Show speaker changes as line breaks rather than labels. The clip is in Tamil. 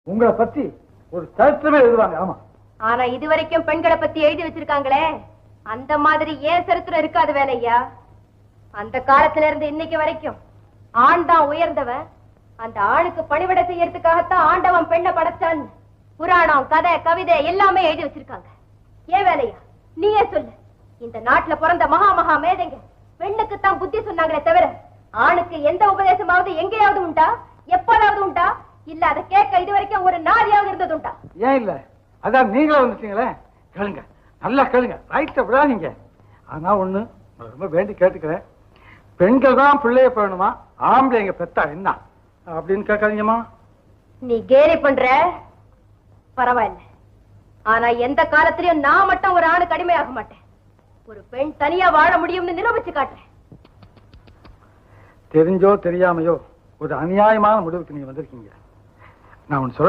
உங்களை பத்தி ஒரு சரித்திரமே எழுதுவாங்க. ஆமா,
ஆனா இதுவரைக்கும் பெண்களை பத்தி எழுதி வச்சிருக்காங்களே, அந்த மாதிரி ஏன் சரித்திரம் இருக்காது வேலையா? அந்த காலத்துல இருந்து இன்னைக்கு வரைக்கும் ஆண் தான் உயர்ந்தவன், அந்த ஆணுக்கு பணிவிடை செய்யறதுக்காகத்தான் ஆண்டவன் பெண்ணை படைச்சான். புராணம், கதை, கவிதை எல்லாமே எழுதி வச்சிருக்காங்க. ஏன் வேலையா நீயே சொல்லு. இந்த நாட்டுல பிறந்த மகா மேதைங்க பெண்ணுக்குத்தான் புத்தி சொன்னாங்களே தவிர ஆணுக்கு எந்த உபதேசமாவது எங்கேயாவது உண்டா? எப்போதாவது உண்டா? இல்ல அதை கேட்க இதுவரைக்கும் ஒரு நாரியாவது இருந்தது உண்டா?
ஏன் இல்ல, அதான் நீங்களே வந்துட்டீங்களே. கேளுங்க, நல்லா கேளுங்க, ரைட்ட விடாதீங்க. ஆனா ஒண்ணு ரொம்ப வேண்டி கேட்டுக்கிறேன், பெண்கள் தான் பிள்ளைய போயணுமா, ஆம்பளைங்க பெத்தா என்ன அப்படின்னு கேட்காதீங்கம்மா.
நீ கேலி பண்ற, பரவாயில்ல. ஆனா எந்த காலத்திலயும் நான் மட்டும் ஒரு ஆணுக்கு அடிமையாக மாட்டேன். ஒரு பெண் தனியா வாழ முடியும்னு நிரூபிச்சு காட்டுறேன்.
தெரிஞ்சோ தெரியாமையோ ஒரு அநியாயமான முடிவுக்கு நீங்க வந்திருக்கீங்க. நான் ஒன்னு சொல்றேன்.